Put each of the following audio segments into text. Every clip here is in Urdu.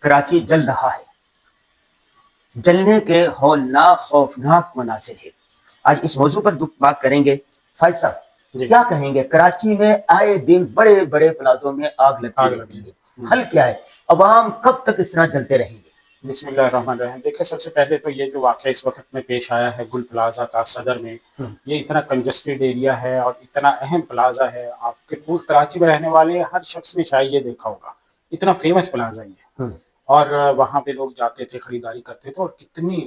کراچی جل رہا ہے، جلنے کے ہولناک خوفناک مناظر ہے۔ آج اس موضوع پر بات کریں گے۔ فائز صاحب کیا کہیں گے؟ کراچی میں آئے دن بڑے بڑے پلازوں میں آگ لگتی رہتی ہے، حل کیا ہے؟ عوام کب تک اس طرح جلتے رہیں گے؟ بسم اللہ الرحمن الرحیم۔ دیکھیں، سب سے پہلے تو یہ جو واقعہ اس وقت میں پیش آیا ہے گل پلازا کا صدر میں، یہ اتنا کنجسٹڈ ایریا ہے اور اتنا اہم پلازا ہے، آپ کے پورے کراچی میں رہنے والے ہر شخص نے شاید یہ دیکھا ہوگا، اتنا فیمس پلازا یہ ہے۔ اور وہاں پہ لوگ جاتے تھے، خریداری کرتے تھے، اور کتنی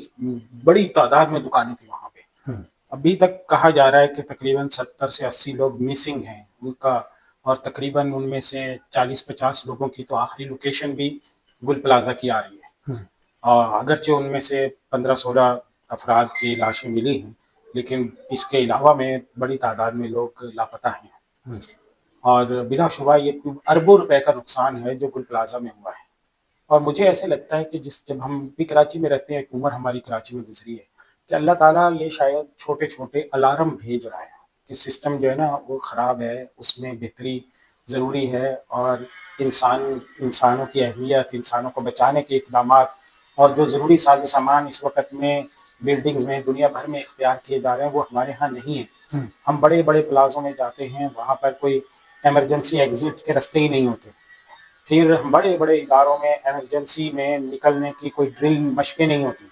بڑی تعداد میں دکانیں تھیں وہاں پہ۔ ابھی تک کہا جا رہا ہے کہ تقریباً 70 سے 80 لوگ مسنگ ہیں ان کا، اور تقریباً ان میں سے 40-50 لوگوں کی تو آخری لوکیشن بھی گل پلازا کی آ رہی ہے۔ اور اگرچہ ان میں سے 15-16 افراد کی لاشیں ملی ہیں، لیکن اس کے علاوہ میں بڑی تعداد میں لوگ لاپتہ ہیں، اور بلا شبہ یہ اربوں روپے کا نقصان ہے جو گل پلازا میں ہوا ہے۔ اور مجھے ایسے لگتا ہے کہ جب ہم بھی کراچی میں رہتے ہیں، ایک عمر ہماری کراچی میں گزری ہے، کہ اللہ تعالیٰ یہ شاید چھوٹے چھوٹے الارم بھیج رہا ہے کہ سسٹم جو ہے نا وہ خراب ہے، اس میں بہتری ضروری ہے، اور انسانوں کی اہمیت، انسانوں کو بچانے کے اقدامات، اور جو ضروری ساز و سامان اس وقت میں بلڈنگز میں دنیا بھر میں اختیار کیے جا رہے ہیں وہ ہمارے ہاں نہیں ہیں۔ ہم بڑے بڑے پلازوں میں جاتے ہیں، وہاں پر کوئی ایمرجنسی ایگزٹ کے رستے ہی نہیں ہوتے۔ پھر بڑے بڑے اداروں میں ایمرجنسی میں نکلنے کی کوئی ڈرل مشقیں نہیں ہوتی،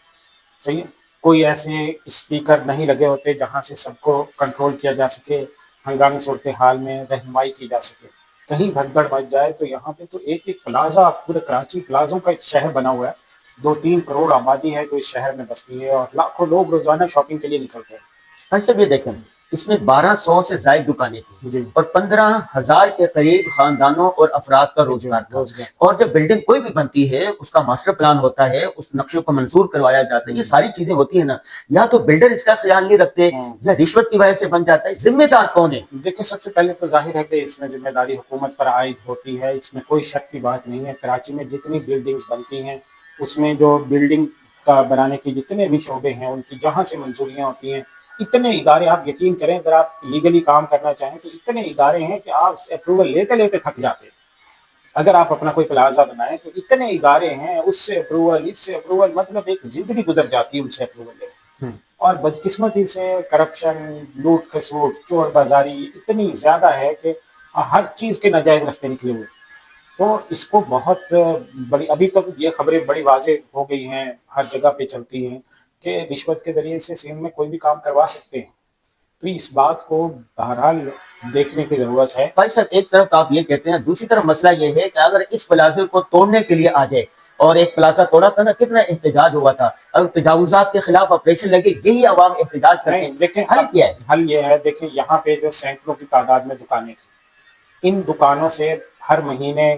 صحیح ہے؟ کوئی ایسے اسپیکر نہیں لگے ہوتے جہاں سے سب کو کنٹرول کیا جا سکے، ہنگامی صورتحال میں رہنمائی کی جا سکے۔ کہیں بھگدڑ مچ جائے تو یہاں پہ تو ایک ایک پلازا، پورے کراچی پلازوں کا ایک شہر بنا ہوا ہے، 2-3 کروڑ آبادی ہے جو اس شہر میں بستی ہے، اور لاکھوں لوگ روزانہ شاپنگ کے لیے نکلتے ہیں۔ ایسا بھی دیکھیں، اس میں 1200 سے زائد دکانیں تھیں جی اور 15,000 کے قریب خاندانوں اور افراد کا روزگار تھا۔ اور جب بلڈنگ کوئی بھی بنتی ہے، اس کا ماسٹر پلان ہوتا ہے، اس نقشے کو منظور کروایا جاتا ہے، یہ ساری چیزیں ہوتی ہیں نا، یا تو بلڈر اس کا خیال نہیں رکھتے یا رشوت کی وجہ سے بن جاتا ہے۔ ذمہ دار کون ہے؟ دیکھیں، سب سے پہلے تو ظاہر ہے کہ اس میں ذمہ داری حکومت پر عائد ہوتی ہے، اس میں کوئی شک کی بات نہیں ہے۔ کراچی میں جتنی بلڈنگز بنتی ہیں، اس میں جو بلڈنگ کا بنانے کے جتنے بھی شعبے ہیں، ان کی جہاں سے منظوریاں ہوتی ہیں، اتنے ادارے، آپ یقین کریں اگر آپ لیگلی کام کرنا چاہیں تو اتنے ادارے ہیں کہ آپ سے اپروول لیتے لیتے تھک جاتے ہیں۔ اگر آپ اپنا کوئی پلازا بنائیں تو اتنے ادارے ہیں، اس سے اپروول، اس سے اپروول، مطلب ایک زندگی گزر جاتی ہے ان سے اپروول لے۔ اور بدقسمتی سے کرپشن، لوٹ کھسوٹ، چور بازاری اتنی زیادہ ہے کہ ہر چیز کے ناجائز راستے نکلے ہوئے۔ تو اس کو بہت بڑی، ابھی تک یہ خبریں بڑی واضح ہو گئی ہیں، ہر جگہ پہ چلتی ہیں کہ رشوت کے ذریعے سے سندھ میں کوئی بھی کام کروا سکتے ہیں۔ تو اس بات کو بہرحال دیکھنے کی ضرورت ہے۔ بھائی صاحب، ایک طرف آپ یہ کہتے ہیں، دوسری طرف مسئلہ یہ ہے کہ اگر اس پلازے کو توڑنے کے لیے آ جائے، اور ایک پلازا توڑا تھا نا، کتنا احتجاج ہوا تھا، اب تجاوزات کے خلاف آپریشن لگے، یہی عوام احتجاج کرتے ہیں۔ دیکھیں حل کیا ہے؟ حل یہ ہے، دیکھیں یہاں پہ جو سینکڑوں کی تعداد میں دکانیں تھیں، ان دکانوں سے ہر مہینے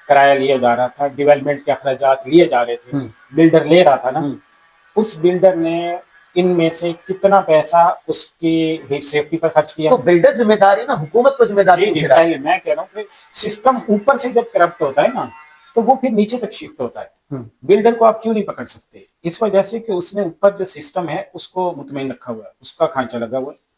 کرایہ لیا جا رہا تھا، ڈیولپمنٹ کے اخراجات لیے جا رہے تھے، بلڈر لے رہا تھا نا۔ اس بلڈر نے ان میں سے کتنا پیسہ اس کی سیفٹی پر خرچ کیا؟ تو بلڈر ذمہ دار ہے نا، حکومت کو ذمہ دار جی جی، پہلے میں کہہ رہا ہوں کہ سسٹم اوپر سے جب کرپٹ ہوتا ہے نا تو وہ پھر نیچے تک شفٹ ہوتا ہے۔ بلڈر کو آپ کیوں نہیں پکڑ سکتے؟ اس وجہ سے کہ اس نے اوپر جو سسٹم ہے اس کو مطمئن رکھا ہوا ہے، اس کا کھانچہ لگا ہوا ہے۔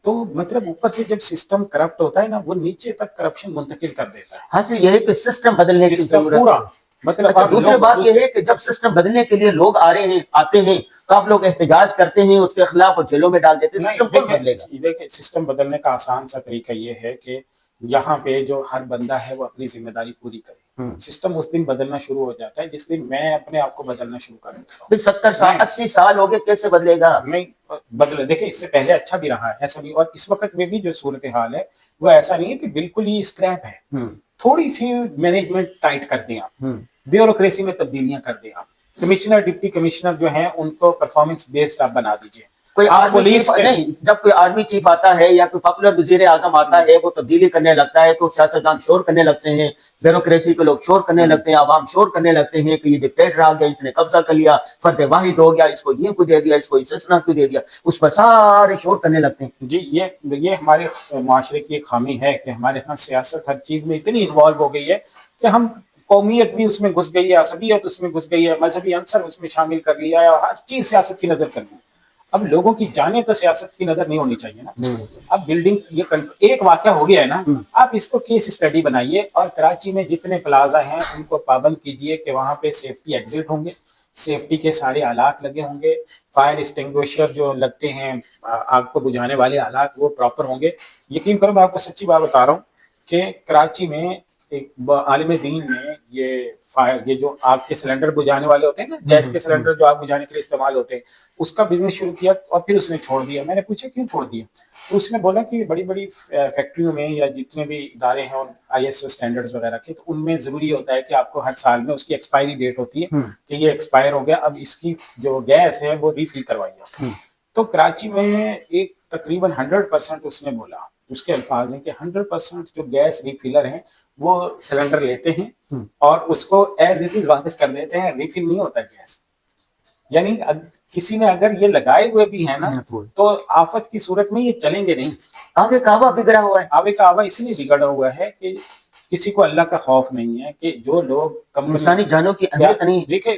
تو مطلب اوپر سے جب سسٹم کرپٹ ہوتا ہے نا، وہ نیچے تک کرپشن منتقل کر دیتا ہے۔ حاصل یہ ہے کہ سسٹم بدلنے کی سسٹم ضرورت پورا، ہے۔ مطلب اچھا، دوسری بات یہ ہے کہ جب سسٹم بدلنے کے لیے لوگ آ رہے ہیں، آتے ہیں، تو آپ لوگ احتجاج کرتے ہیں اس کے خلاف اور جیلوں میں ڈال دیتے ہیں، سسٹم کون بدلے گا؟ دیکھیں، سسٹم بدلنے کا آسان سا طریقہ یہ ہے کہ یہاں پہ جو ہر بندہ ہے وہ اپنی ذمہ داری پوری کرے۔ سسٹم اس دن بدلنا شروع ہو جاتا ہے جس دن میں اپنے آپ کو بدلنا شروع کر دیتا ہوں۔ 70 سال 80 سال ہو گئے، کیسے بدلے گا؟ نہیں بدلے، دیکھیں اس سے پہلے اچھا بھی رہا ہے ایسا بھی، اور اس وقت میں بھی جو صورتحال ہے وہ ایسا نہیں ہے کہ بالکل ہی اسکریپ ہے۔ تھوڑی سی مینجمنٹ ٹائٹ کر دیں آپ، بیوروکریسی میں تبدیلیاں کر دیں آپ، کمشنر ڈپٹی کمشنر جو ہیں ان کو پرفارمنس بیسڈ آپ بنا دیجیے۔ کوئی آرمی چیف نہیں، جب کوئی آرمی چیف آتا ہے یا کوئی پاپولر وزیر اعظم آتا ہے، وہ تبدیلی کرنے لگتا ہے تو سیاستدان شور کرنے لگتے ہیں، بیوروکریسی کے لوگ شور کرنے لگتے ہیں، عوام شور کرنے لگتے ہیں کہ یہ ڈکٹیٹر آ گیا، اس نے قبضہ کر لیا، فرد واحد ہو گیا، اس کو یہ کچھ دے دیا، اس کو استثنا کیوں دے دیا، اس پر سارے شور کرنے لگتے ہیں۔ جی، یہ ہمارے معاشرے کی ایک خامی ہے کہ ہمارے ہاں سیاست ہر چیز میں اتنی انوالو ہو گئی ہے کہ ہم قومیت بھی اس میں گھس گئی ہے، عصبیت اس میں گھس گئی ہے، مذہبی عنصر اس میں شامل کر لیا ہے، اور ہر چیز سیاست کی نظر کر لی۔ اب لوگوں کی جانیں تو سیاست کی نظر نہیں ہونی چاہیے نا. نہیں. اب بلڈنگ یہ ایک واقعہ ہو گیا ہے نا, آپ اس کو کیس اسٹڈی بنائیے اور کراچی میں جتنے پلازا ہیں ان کو پابند کیجئے کہ وہاں پہ سیفٹی ایگزٹ ہوں گے, سیفٹی کے سارے آلات لگے ہوں گے, فائر اسٹنگوشر جو لگتے ہیں آگ کو بجھانے والے آلات وہ پراپر ہوں گے. یقین کرو میں آپ کو سچی بات بتا رہا ہوں کہ کراچی میں ایک عالم دین نے یہ جو آگ کے سلنڈر بجھانے والے ہوتے ہیں نا, گیس کے سلنڈر جو آگ بجھانے کے لیے استعمال ہوتے ہیں, اس کا بزنس شروع کیا اور پھر اس نے چھوڑ دیا. میں نے پوچھا کیوں چھوڑ دیا, تو اس نے بولا کہ بڑی بڑی فیکٹریوں میں یا جتنے بھی ادارے ہیں ISO اسٹینڈرڈز وغیرہ کے, تو ان میں ضروری ہوتا ہے کہ آپ کو ہر سال میں اس کی ایکسپائری ڈیٹ ہوتی ہے کہ یہ ایکسپائر ہو گیا, اب اس کی جو گیس ہے وہ ریفل کروائیے. تو کراچی میں ایک تقریباً 100% اس نے بولا, اس کے الفاظ ہیں کہ 100% جو گیس ریفلر ہیں وہ سلنڈر لیتے ہیں اور اس کو ایز اٹ از واپس کر دیتے ہیں, ریفل نہیں ہوتا گیس. یعنی کسی نے اگر یہ لگائے ہوئے بھی ہیں نا تو آفت کی صورت میں یہ چلیں گے نہیں. آگے کعبہ بگڑا ہوا ہے, آگے کعبہ اس لیے بگڑا ہوا ہے کہ کسی کو اللہ کا خوف نہیں ہے کہ جو لوگ انسانی جانوں کی اہمیت نہیں. دیکھیں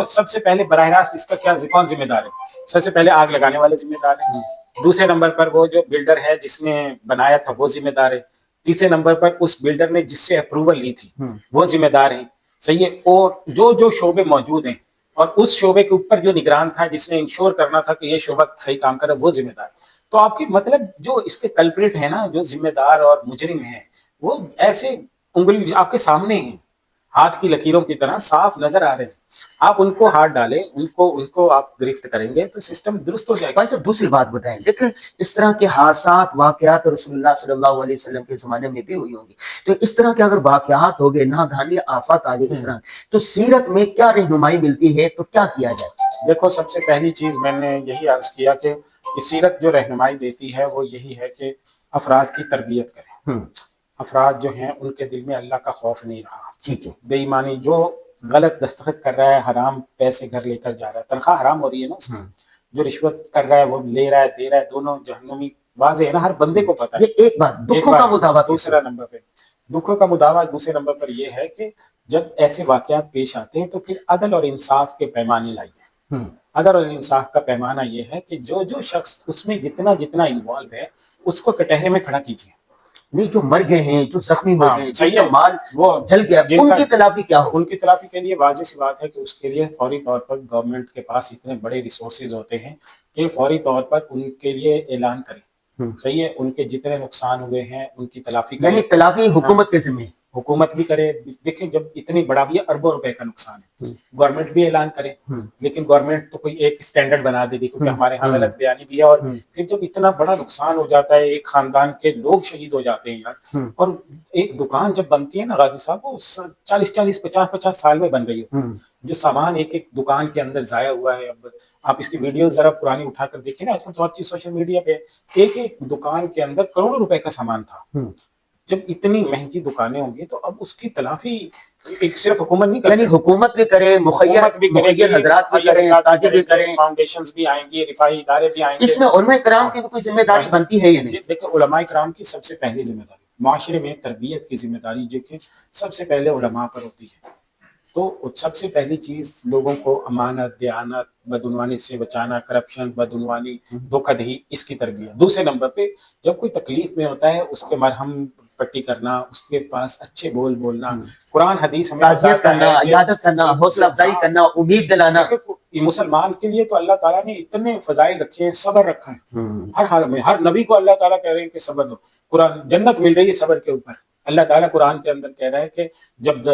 سب سے پہلے براہ راست اس کا کیا کون ذمہ دار ہے؟ سب سے پہلے آگ لگانے والے ذمہ دار ہیں, دوسرے نمبر پر وہ جو بلڈر ہے جس نے بنایا تھا وہ ذمہ دار ہے, تیسرے نمبر پر اس بلڈر نے جس سے اپروول لی تھی وہ ذمہ دار ہیں. صحیح ہے, اور جو شعبے موجود ہیں اور اس شعبے کے اوپر جو نگران تھا جس نے انشور کرنا تھا کہ یہ شعبہ صحیح کام کرے وہ ذمہ دار. تو آپ کی مطلب جو اس کے کلپریٹ ہیں نا, جو ذمہ دار اور مجرم ہیں, وہ ایسے انگلی آپ کے سامنے ہیں, ہاتھ کی لکیروں کی طرح صاف نظر آ رہے ہیں. آپ ان کو ہاتھ ڈالیں, ان کو آپ گرفت کریں گے تو سسٹم درست ہو جائے گا. بھائی صاحب دوسری بات بتائیں, دیکھیں اس طرح کے حادثات واقعات رسول اللہ صلی اللہ علیہ وسلم کے زمانے میں بھی ہوئی ہوں گی, تو اس طرح کے اگر واقعات ہو گئے, ناگہانی آفات آ گئی اس طرح, تو سیرت میں کیا رہنمائی ملتی ہے, تو کیا کیا جائے؟ دیکھو سب سے پہلی چیز میں نے یہی عرض کیا کہ سیرت جو رہنمائی دیتی ہے وہ یہی ہے کہ افراد کی تربیت کریں. افراد جو ہیں ان کے دل میں اللہ کا خوف نہیں رہا. ٹھیک ہے, بے ایمانی, جو غلط دستخط کر رہا ہے, حرام پیسے گھر لے کر جا رہا ہے, تنخواہ حرام ہو رہی ہے نا اس میں, جو رشوت کر رہا ہے وہ لے رہا ہے دے رہا ہے, دونوں جہنمی واضح ہے نا, ہر بندے کو پتا ہے. یہ ایک بات دکھوں کا مداوع. دوسرا نمبر پہ دکھوں کا مداوع دوسرے نمبر پر یہ ہے کہ جب ایسے واقعات پیش آتے ہیں تو پھر عدل اور انصاف کے پیمانے لائیے. عدل اور انصاف کا پیمانہ یہ ہے کہ جو شخص اس میں جتنا انوالو ہے اس کو کٹہرے میں کھڑا کیجیے. نہیں, جو مر گئے ہیں, جو زخمی ہو گئے, صحیح ہے, مال وہ جل گیا, ان کی تلافی کیا ہو؟ ان کی تلافی کے لیے واضح سی بات ہے کہ اس کے لیے فوری طور پر گورنمنٹ کے پاس اتنے بڑے ریسورسز ہوتے ہیں کہ فوری طور پر ان کے لیے اعلان کریں. صحیح ہے, ان کے جتنے نقصان ہوئے ہیں ان کی تلافی کریں. یعنی تلافی حکومت کے ذمہ, حکومت بھی کرے. دیکھیں جب اتنی بڑا بھی اربوں روپے کا نقصان ہے, گورنمنٹ بھی اعلان کرے, لیکن گورنمنٹ تو کوئی ایک اسٹینڈرڈ بنا دے گی کیونکہ ہمارے ہاں غلط بیانی بھی ہے. اور پھر جب اتنا بڑا نقصان ہو جاتا ہے, ایک خاندان کے لوگ شہید ہو جاتے ہیں یار, اور ایک دکان جب بنتی ہے نا غازی صاحب, وہ 40-50 سال میں بن رہی ہے, جو سامان ایک دکان کے اندر ضائع ہوا ہے. اب آپ اس کی ویڈیوز ذرا پرانی اٹھا کر دیکھیں نا, آج کل تو ہر چیز سوشل میڈیا پہ, ایک دکان کے اندر کروڑوں روپے کا سامان تھا. جب اتنی مہنگی دکانیں ہوں گی تو اب اس کی تلافی ایک صرف حکومت نہیں کر سکتی, یعنی حکومت بھی کرے, مخیر حضرات بھی کریں, تاجر بھی کریں, فاؤنڈیشنز بھی آئیں گی, رفاہی ادارے بھی آئیں گے. اس میں علماء کرام کی بھی کوئی ذمہ داری بنتی ہے یا نہیں؟ دیکھیں علماء کرام کی سب سے پہلی ذمہ داری, معاشرے میں تربیت کی ذمہ داری جو کہ سب سے پہلے علماء پر ہوتی ہے. تو سب سے پہلی چیز لوگوں کو امانت, دیانت, بدعنوانی سے بچانا, کرپشن, بدعنوانی, دھوکہ دہی, اس کی تربیت. دوسرے نمبر پہ جب کوئی تکلیف میں ہوتا ہے اس کے مرہم پٹی کرنا, اس کے پاس اچھے بول بولنا, قرآن حدیث ہمیں تعزیت کرنا, عیادت کرنا, حوصلہ افزائی کرنا, امید دلانا. مسلمان کے لیے تو اللہ تعالیٰ نے اتنے فضائل رکھے ہیں, صبر رکھا ہے ہر حال میں. ہر نبی کو اللہ تعالیٰ کہہ رہے ہیں کہ صبر دو. قرآن جنت مل رہی ہے صبر کے اوپر. اللہ تعالیٰ قرآن کے اندر کہہ رہا ہے کہ جب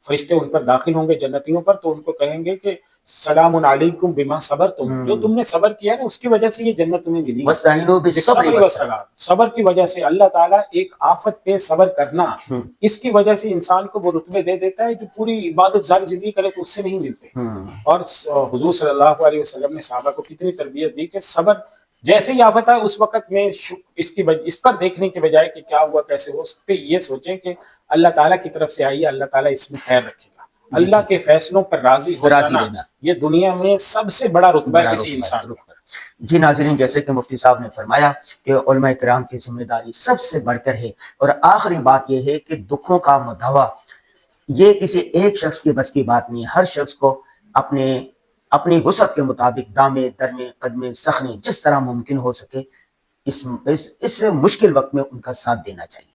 فرشتے ان پر داخل ہوں گے جنتیوں پر تو ان کو کہیں گے کہ سلام علیکم بما صبرتم, جو تم نے صبر کیا نا اس کی وجہ سے یہ جنت تمہیں ملی. واستعینوا بالصبر والصلاۃ, صبر کی وجہ سے اللہ تعالیٰ ایک آفت پہ صبر کرنا, اس کی وجہ سے انسان کو وہ رتبے دے دیتا ہے جو پوری عبادت ساری زندگی کرے تو اس سے نہیں ملتے. اور حضور صلی اللہ علیہ وسلم نے صحابہ کو کتنی تربیت دی کہ صبر جیسے ہی آفت ہے اس وقت میں اس پر دیکھنے کے بجائے کہ کیا ہوا کیسے ہو, اس پہ یہ سوچیں کہ اللہ تعالیٰ کی طرف سے آئی ہے, اللہ تعالیٰ اس میں خیر رکھے گا. اللہ کے فیصلوں پر راضی ہو جانا یہ دنیا میں سب سے بڑا رتبہ ہے کسی انسان کا. جی ناظرین, جیسے کہ مفتی صاحب نے فرمایا کہ علماء کرام کی ذمہ داری سب سے بڑھ کر ہے. اور آخری بات یہ ہے کہ دکھوں کا مداوع یہ کسی ایک شخص کی بس کی بات نہیں. ہر شخص کو اپنے اپنی وسعت کے مطابق دامے درمے قدمے سخنے جس طرح ممکن ہو سکے اس مشکل وقت میں ان کا ساتھ دینا چاہیے.